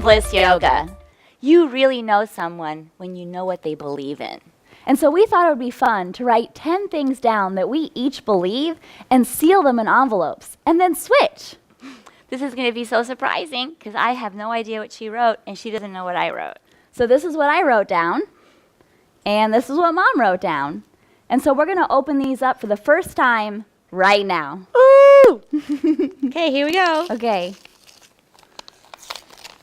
Bliss Yoga. You really know someone when you know what they believe in. And so we thought it would be fun to write 10 things down that we each believe and seal them in envelopes and then switch. This is going to be so surprising because I have no idea what she wrote and she doesn't know what I wrote. So this is what I wrote down, and this is what Mom wrote down. And so we're going to open these up for the first time right now. Ooh! Okay, here we go. Okay.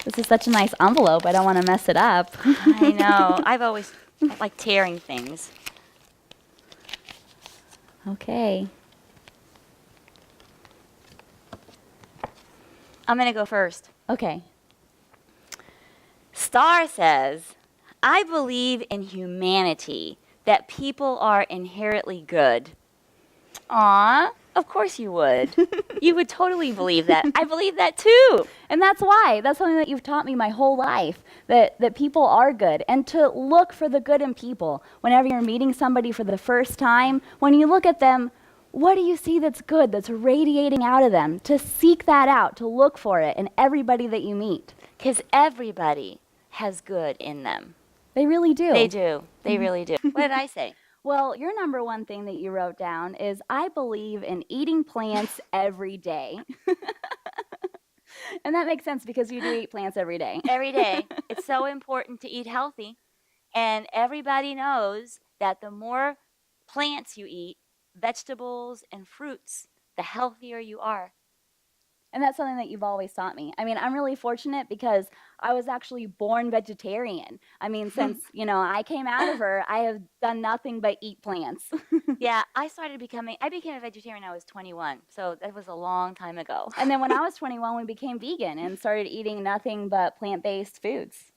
This is such a nice envelope. I don't want to mess it up. I know. I like tearing things. Okay. I'm going to go first. Okay. Starr says, I believe in humanity, that people are inherently good. Aw, of course you would. You would totally believe that. I believe that too. And that's why. That's something that you've taught me my whole life, that people are good. And to look for the good in people. Whenever you're meeting somebody for the first time, when you look at them, what do you see that's good, that's radiating out of them? To seek that out, to look for it in everybody that you meet. Because everybody has good in them. They really do. They do. They really do. What did I say? Well, your number one thing that you wrote down is, I believe in eating plants every day. And that makes sense because you do eat plants every day. Every day. It's so important to eat healthy. And everybody knows that the more plants you eat, vegetables and fruits, the healthier you are. And that's something that you've always taught me. I mean, I'm really fortunate because I was actually born vegetarian. I mean, since, I came out of her, I have done nothing but eat plants. Yeah, I became a vegetarian when I was 21. So that was a long time ago. And then when I was 21, we became vegan and started eating nothing but plant-based foods.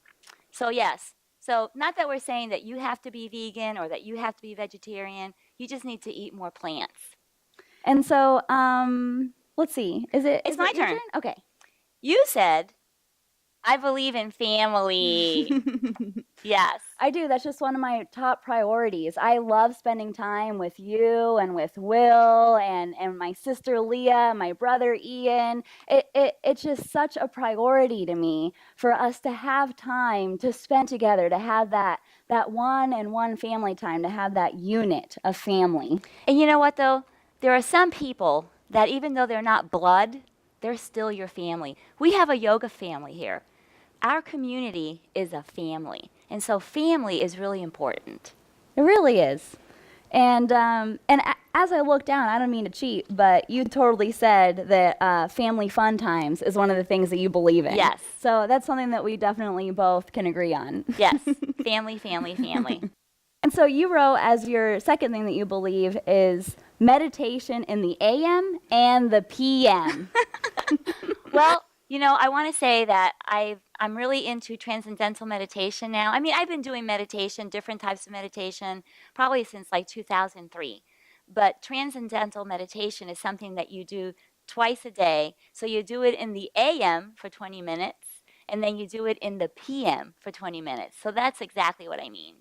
So yes. So not that we're saying that you have to be vegan or that you have to be vegetarian. You just need to eat more plants. And so, let's see. It's my turn. Okay. You said, I believe in family. Yes. I do. That's just one of my top priorities. I love spending time with you and with Will and my sister Leah, my brother Ian. It's just such a priority to me for us to have time to spend together, to have that one-on-one family time, to have that unit of family. And you know what, though? There are some people that even though they're not blood, they're still your family. We have a yoga family here. Our community is a family. And so family is really important. It really is. And as I look down, I don't mean to cheat, but you totally said that family fun times is one of the things that you believe in. Yes. So that's something that we definitely both can agree on. Yes. Family, family, family. And so you wrote as your second thing that you believe is meditation in the AM and the PM. Well, I want to say that I'm really into transcendental meditation now. I mean, I've been doing meditation, different types of meditation, probably since like 2003. But transcendental meditation is something that you do twice a day. So you do it in the AM for 20 minutes, and then you do it in the PM for 20 minutes. So that's exactly what I mean.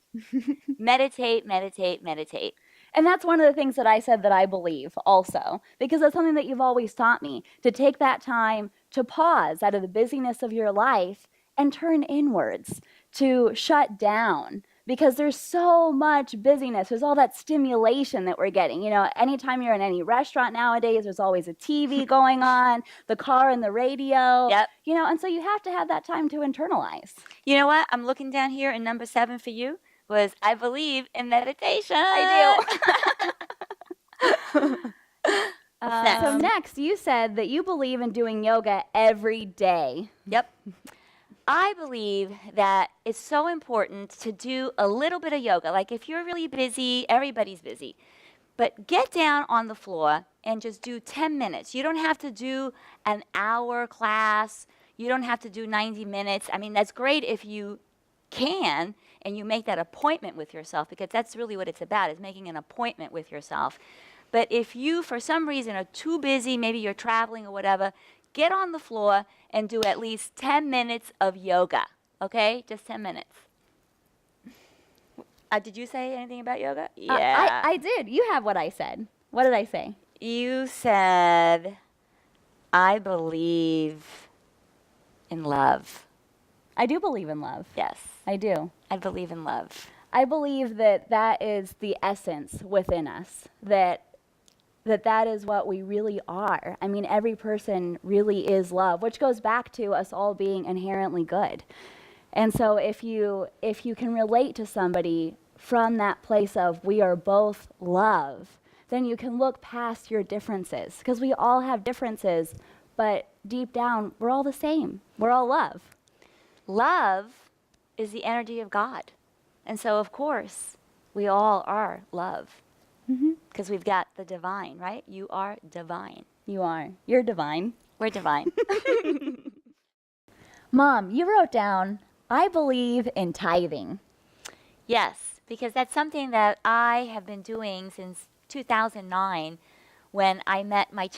Meditate, meditate, meditate. And that's one of the things that I said that I believe also, because that's something that you've always taught me, to take that time to pause out of the busyness of your life and turn inwards, to shut down, because there's so much busyness. There's all that stimulation that we're getting. Anytime you're in any restaurant nowadays, there's always a TV going on, the car and the radio. Yep. And so you have to have that time to internalize. You know what? I'm looking down here, and number 7 for you was, I believe in meditation. I do. So next, you said that you believe in doing yoga every day. Yep. I believe that it's so important to do a little bit of yoga. Like if you're really busy, everybody's busy. But get down on the floor and just do 10 minutes. You don't have to do an hour class. You don't have to do 90 minutes. I mean, that's great if you can and you make that appointment with yourself, because that's really what it's about, is making an appointment with yourself. But if you, for some reason, are too busy, maybe you're traveling or whatever, get on the floor and do at least 10 minutes of yoga, okay? Just 10 minutes. Did you say anything about yoga? Yeah. I did. You have what I said. What did I say? You said, I believe in love. I do believe in love. Yes, I do. I believe in love. I believe that that is the essence within us, that is what we really are. I mean, every person really is love, which goes back to us all being inherently good. And so if you can relate to somebody from that place of we are both love, then you can look past your differences, because we all have differences, but deep down we're all the same. We're all love. Love is the energy of God. And so, of course, we all are love. Because we've got the divine, right? You are divine. You are. You're divine. We're divine. Mom, you wrote down, I believe in tithing. Yes, because that's something that I have been doing since 2009 when I met my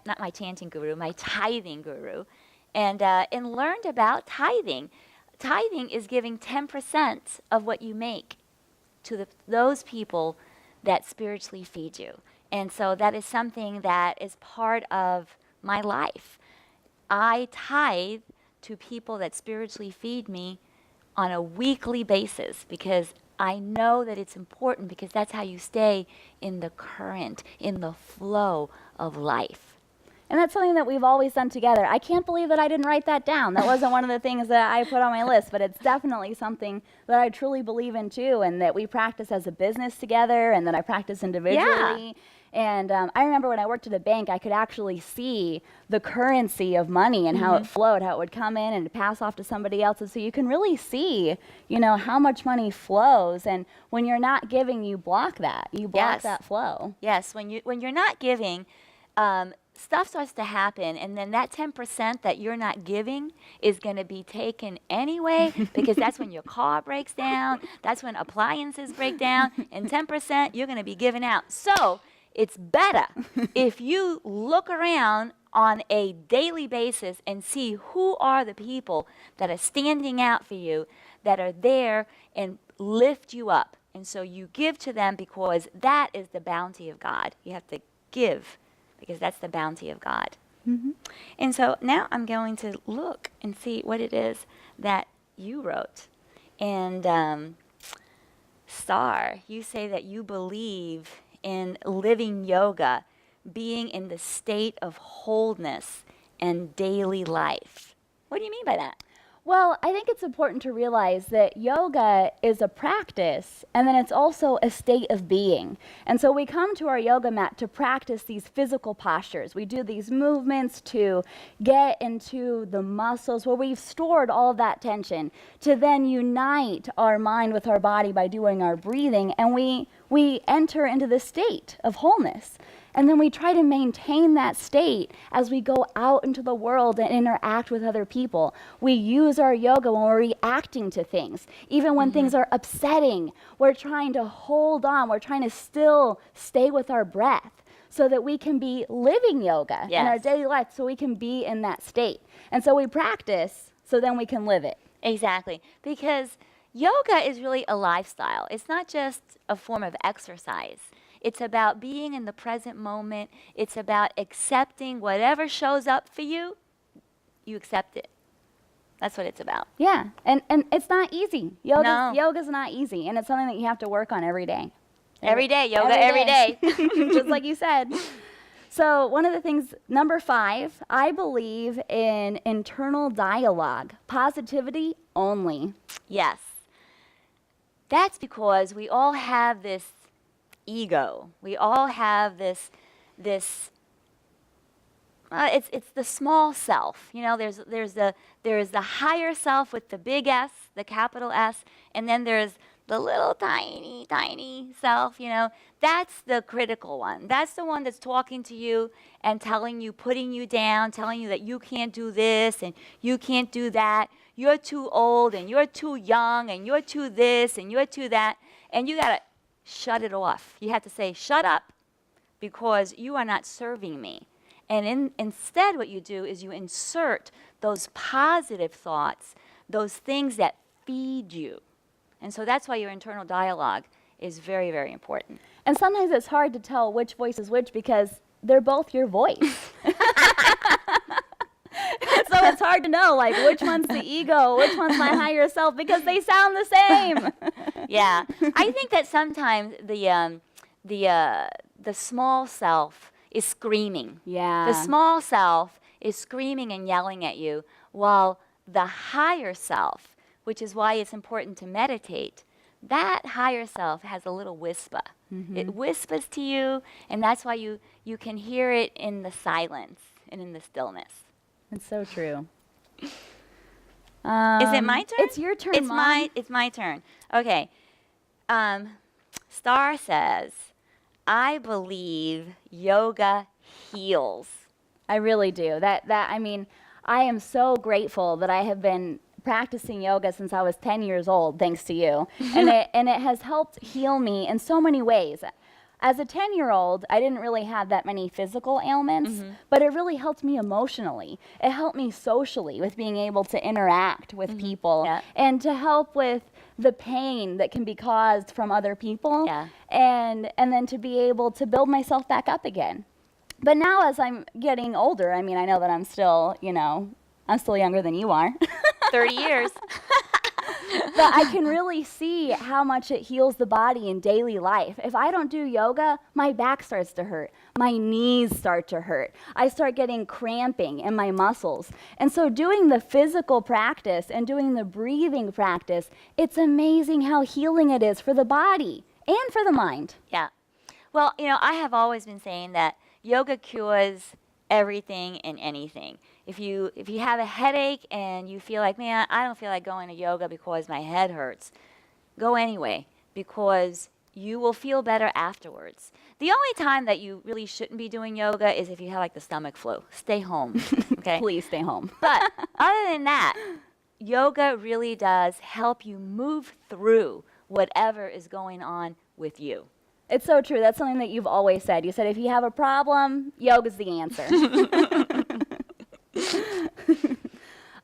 not my chanting guru, my tithing guru, and learned about tithing. Tithing is giving 10% of what you make to those people that spiritually feed you. And so that is something that is part of my life. I tithe to people that spiritually feed me on a weekly basis because I know that it's important, because that's how you stay in the current, in the flow of life. And that's something that we've always done together. I can't believe that I didn't write that down. That wasn't one of the things that I put on my list, but it's definitely something that I truly believe in too, and that we practice as a business together, and that I practice individually. And I remember when I worked at a bank, I could actually see the currency of money and how it flowed, how it would come in and pass off to somebody else. And so you can really see, how much money flows. And when you're not giving, you block that. You block that flow. Yes, when you're not giving, stuff starts to happen, and then that 10% that you're not giving is going to be taken anyway, because that's when your car breaks down, that's when appliances break down, and 10% you're going to be giving out. So it's better if you look around on a daily basis and see who are the people that are standing out for you, that are there and lift you up. And so you give to them, because that is the bounty of God. You have to give, because that's the bounty of God. And so now I'm going to look and see what it is that you wrote. And Starr, you say that you believe in living yoga, being in the state of wholeness and daily life. What do you mean by that? Well, I think it's important to realize that yoga is a practice, and then it's also a state of being. And so we come to our yoga mat to practice these physical postures. We do these movements to get into the muscles where we've stored all of that tension, to then unite our mind with our body by doing our breathing, and we enter into the state of wholeness. And then we try to maintain that state as we go out into the world and interact with other people. We use our yoga when we're reacting to things. Even when things are upsetting, we're trying to hold on. We're trying to still stay with our breath so that we can be living yoga in our daily life, so we can be in that state. And so we practice so then we can live it. Exactly. Because yoga is really a lifestyle. It's not just a form of exercise. It's about being in the present moment. It's about accepting whatever shows up for you, you accept it. That's what it's about. Yeah, and it's not easy. Yoga's not easy, and it's something that you have to work on every day. Every day, yoga every day. Just like you said. So one of the things, number 5, I believe in internal dialogue, positivity only. Yes. That's because we all have this ego. We all have this it's the small self. There's the higher self with the big S, the capital S, and then there's the little tiny self, That's the critical one. That's the one that's talking to you and telling you, putting you down, telling you that you can't do this and you can't do that. You're too old and you're too young and you're too this and you're too that. And you got to shut it off. You have to say, shut up, because you are not serving me. And instead what you do is you insert those positive thoughts, those things that feed you. And so that's why your internal dialogue is very, very important. And sometimes it's hard to tell which voice is which, because they're both your voice. So it's hard to know, like, which one's the ego, which one's my higher self, because they sound the same. Yeah. I think that sometimes the small self is screaming. Yeah. The small self is screaming and yelling at you, while the higher self, which is why it's important to meditate, that higher self has a little whisper. It whispers to you, and that's why you can hear it in the silence and in the stillness. It's so true. Is it my turn? It's your turn, Mom. It's my turn. Okay. Starr says, I believe yoga heals. I really do. I mean, I am so grateful that I have been practicing yoga since I was 10 years old, thanks to you. and it has helped heal me in so many ways. As a 10-year-old, I didn't really have that many physical ailments, but it really helped me emotionally. It helped me socially with being able to interact with people and to help with the pain that can be caused from other people and then to be able to build myself back up again. But now as I'm getting older, I mean, I know that I'm still, I'm still younger than you are. 30 years. But I can really see how much it heals the body in daily life. If I don't do yoga, my back starts to hurt. My knees start to hurt. I start getting cramping in my muscles. And so doing the physical practice and doing the breathing practice, it's amazing how healing it is for the body and for the mind. Yeah. Well, I have always been saying that yoga cures everything and anything. If you have a headache and you feel like, man, I don't feel like going to yoga because my head hurts, go anyway, because you will feel better afterwards. The only time that you really shouldn't be doing yoga is if you have like the stomach flu. Stay home, okay? Please stay home. But other than that, yoga really does help you move through whatever is going on with you. It's so true. That's something that you've always said. You said if you have a problem, yoga's the answer.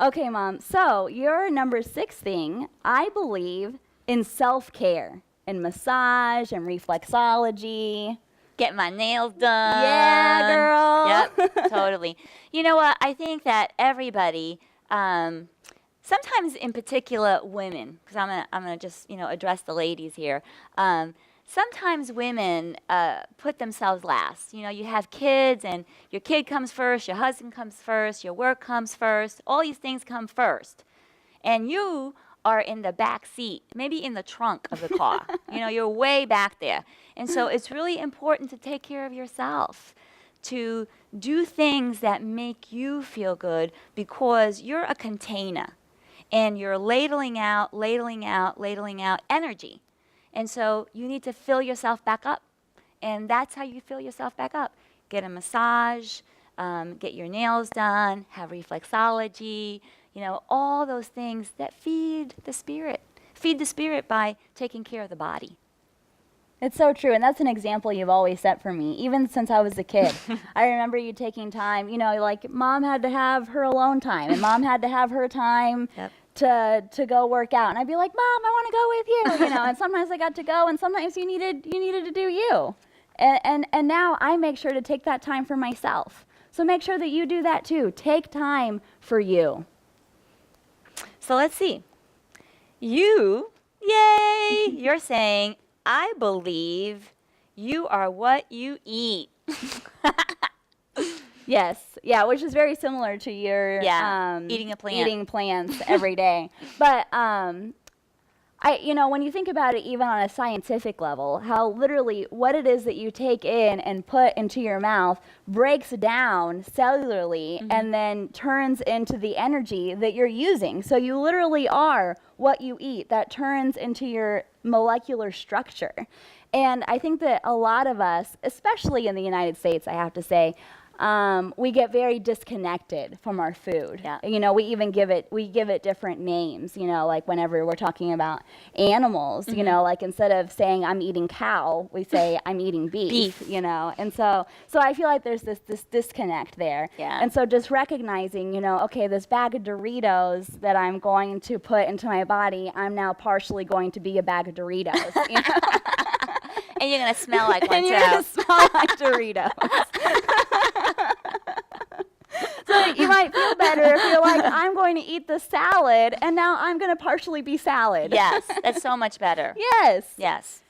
Okay, Mom. So your number 6 thing, I believe in self-care, in massage and reflexology. Get my nails done. Yeah, girl. Yep, totally. You know what? I think that everybody, sometimes in particular women, because I'm gonna just address the ladies here. Sometimes women put themselves last. You have kids, and your kid comes first, your husband comes first, your work comes first. All these things come first. And you are in the back seat, maybe in the trunk of the car. You're way back there. And so it's really important to take care of yourself, to do things that make you feel good, because you're a container, and you're ladling out energy. And so you need to fill yourself back up. And that's how you fill yourself back up. Get a massage, get your nails done, have reflexology, all those things that feed the spirit. Feed the spirit by taking care of the body. It's so true, and that's an example you've always set for me, even since I was a kid. I remember you taking time, like Mom had to have her alone time, and Mom had to have her time to go work out. And I'd be like, Mom, I want to go with you, and sometimes I got to go, and sometimes you needed to do you. And now I make sure to take that time for myself. So make sure that you do that too. Take time for you. So let's see. You're saying, I believe you are what you eat. Yes, yeah, which is very similar to your eating a plant. Eating plants every day. But when you think about it, even on a scientific level, how literally what it is that you take in and put into your mouth breaks down cellularly and then turns into the energy that you're using. So you literally are what you eat. That turns into your molecular structure. And I think that a lot of us, especially in the United States, I have to say, we get very disconnected from our food. Yeah. We even give it different names, like whenever we're talking about animals, like instead of saying I'm eating cow, we say I'm eating beef. And so I feel like there's this disconnect there. Yeah. And so just recognizing, okay, this bag of Doritos that I'm going to put into my body, I'm now partially going to be a bag of Doritos. And you're going to smell like one, and you're going to smell like Doritos. So So you might feel better if you're like, I'm going to eat the salad, and now I'm going to partially be salad. Yes, that's so much better. Yes. Yes.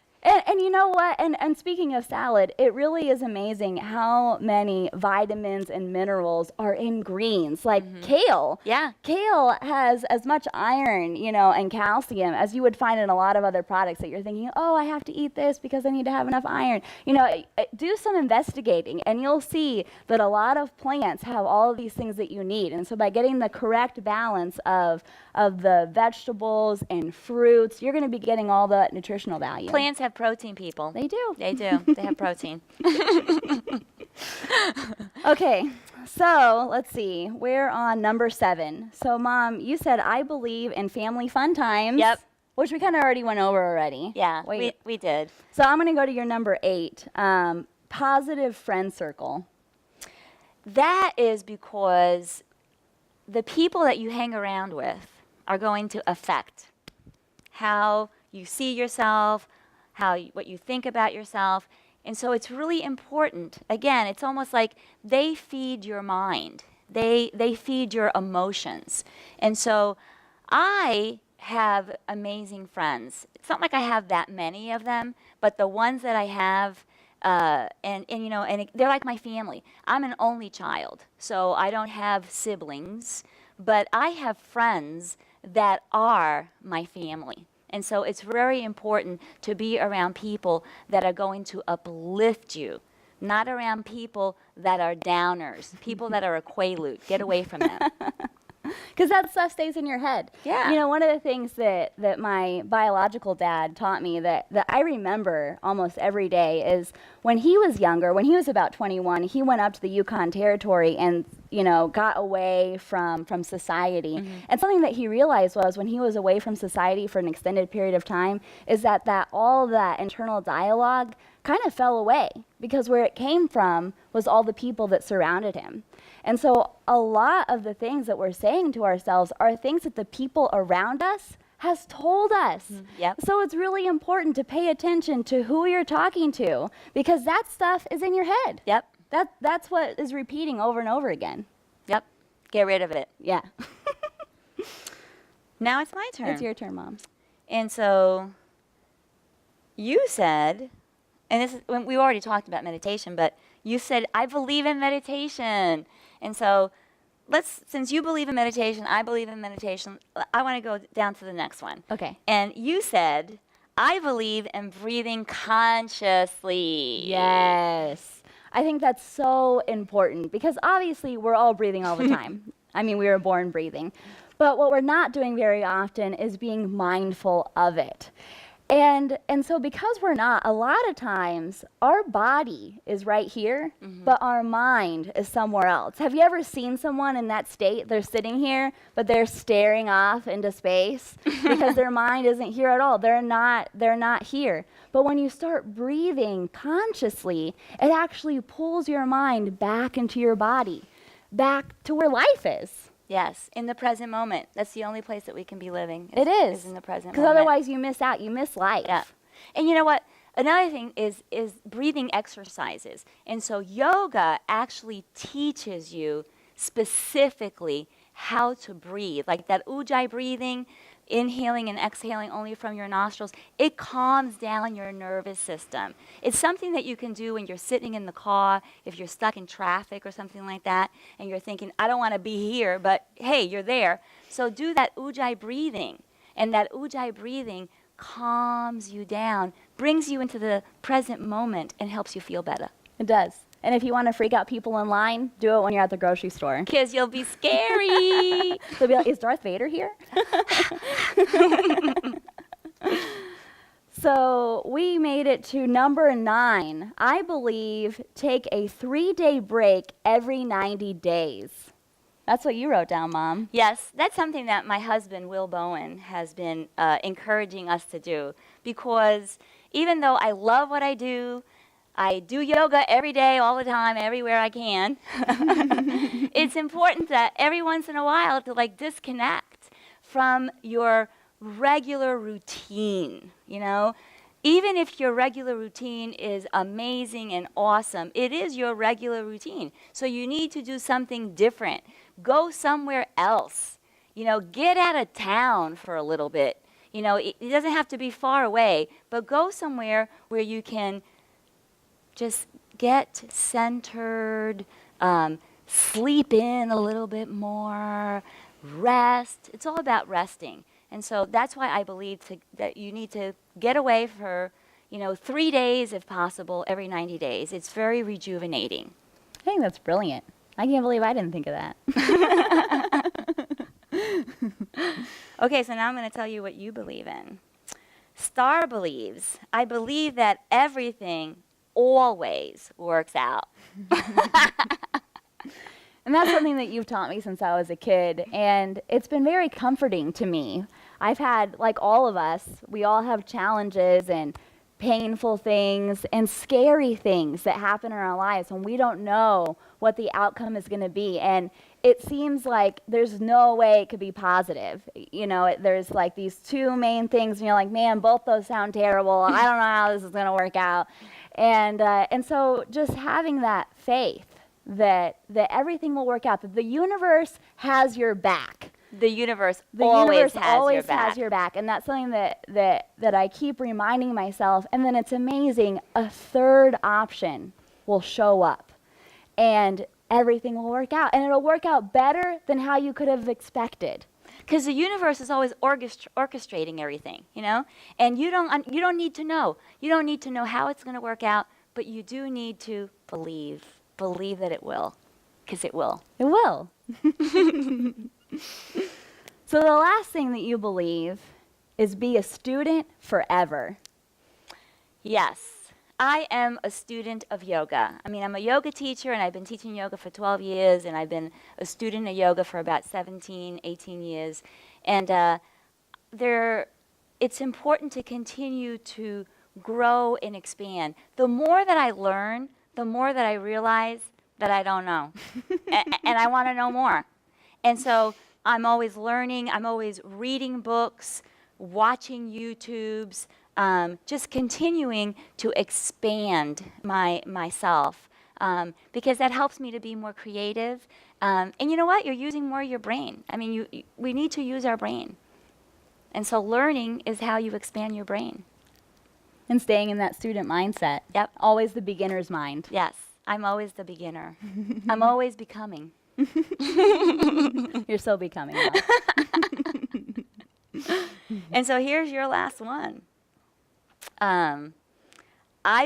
And you know what? And speaking of salad, it really is amazing how many vitamins and minerals are in greens, like kale. Yeah. Kale has as much iron, and calcium as you would find in a lot of other products that you're thinking, oh, I have to eat this because I need to have enough iron. Do some investigating, and you'll see that a lot of plants have all of these things that you need. And so by getting the correct balance of the vegetables and fruits, you're going to be getting all the nutritional value. Plants have protein, people. They do. They do. They have protein. Okay, so let's see. We're on number 7. So, Mom, you said, I believe in family fun times. Yep. Which we kind of already went over already. Yeah, Wait. we did. So I'm going to go to your number 8, positive friend circle. That is because the people that you hang around with are going to affect how you see yourself, what you think about yourself. And so it's really important. Again, it's almost like they feed your mind. They feed your emotions. And so I have amazing friends. It's not like I have that many of them, but the ones that I have, and they're like my family. I'm an only child, so I don't have siblings, but I have friends that are my family. And so it's very important to be around people that are going to uplift you, not around people that are downers, people that are a quaalude. Get away from them. Because that stuff stays in your head. Yeah. One of the things that my biological dad taught me that I remember almost every day is when he was younger, when he was about 21, he went up to the Yukon Territory and, got away from society. Mm-hmm. And something that he realized was when he was away from society for an extended period of time is that all that internal dialogue kind of fell away because where it came from was all the people that surrounded him. And so a lot of the things that we're saying to ourselves are things that the people around us has told us. Yep. So it's really important to pay attention to who you're talking to because that stuff is in your head. Yep. That's what is repeating over and over again. Yep. Get rid of it. Yeah. Now it's my turn. It's your turn, Mom. And so you said, and this is, we already talked about meditation, but you said, I believe in meditation. And so since you believe in meditation, I believe in meditation, I want to go down to the next one. Okay. And you said, I believe in breathing consciously. Yes. I think that's so important because obviously we're all breathing all the time. I mean, we were born breathing. But what we're not doing very often is being mindful of it. And so because we're not, a lot of times our body is right here, but our mind is somewhere else. Have you ever seen someone in that state? They're sitting here, but they're staring off into space because their mind isn't here at all. They're not here. But when you start breathing consciously, it actually pulls your mind back into your body, back to where life is. Yes, in the present moment. That's the only place that we can be living. It is. Is in the present moment. Because otherwise you miss out. You miss life. Yeah. And you know what? Another thing is breathing exercises. And so yoga actually teaches you specifically how to breathe. Like that ujjayi breathing, inhaling and exhaling only from your nostrils, it calms down your nervous system. It's something that you can do when you're sitting in the car, if you're stuck in traffic or something like that, and you're thinking, I don't want to be here, but hey, you're there. So do that ujjayi breathing. And that ujjayi breathing calms you down, brings you into the present moment, and helps you feel better. It does. And if you want to freak out people in line, do it when you're at the grocery store. Because you'll be scary. They'll be like, is Darth Vader here? So we made it to number 9. I believe take a 3-day break every 90 days. That's what you wrote down, Mom. Yes, that's something that my husband, Will Bowen, has been encouraging us to do. Because even though I love what I do yoga every day, all the time, everywhere I can. It's important that every once in a while to disconnect from your regular routine, Even if your regular routine is amazing and awesome, it is your regular routine. So you need to do something different. Go somewhere else. Get out of town for a little bit. It doesn't have to be far away, but go somewhere where you can just get centered, sleep in a little bit more, rest. It's all about resting. And so that's why I believe that you need to get away for, 3 days if possible, every 90 days. It's very rejuvenating. I think that's brilliant. I can't believe I didn't think of that. Okay, so now I'm going to tell you what you believe in. Starr believes, I believe that everything always works out. And that's something that you've taught me since I was a kid, and it's been very comforting to me. I've had, like all of us, we all have challenges and painful things and scary things that happen in our lives when we don't know what the outcome is going to be. And it seems like there's no way it could be positive. There's like these two main things, and you're like, man, both those sound terrible. I don't know how this is going to work out. And so just having that faith that everything will work out, that the universe has your back. The universe always has your back. And that's something that I keep reminding myself. And then it's amazing, a third option will show up and everything will work out. And it'll work out better than how you could have expected. Because the universe is always orchestrating everything, And you don't need to know. You don't need to know how it's going to work out, but you do need to believe. Believe that it will, because it will. It will. So the last thing that you believe is be a student forever. Yes, I am a student of yoga. I'm a yoga teacher, and I've been teaching yoga for 12 years, and I've been a student of yoga for about 17, 18 years. And it's important to continue to grow and expand. The more that I learn, the more that I realize that I don't know. And I want to know more. And so I'm always learning. I'm always reading books, watching YouTubes, just continuing to expand myself because that helps me to be more creative. And you know what? You're using more of your brain. We need to use our brain. And so learning is how you expand your brain. And staying in that student mindset. Yep. Always the beginner's mind. Yes, I'm always the beginner. I'm always becoming. You're so becoming. And so here's your last one. I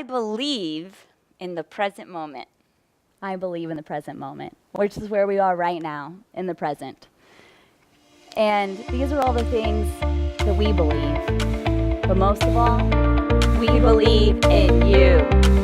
believe in the present moment. I believe in the present moment, which is where we are right now, in the present. And these are all the things that we believe. But most of all, We believe in you.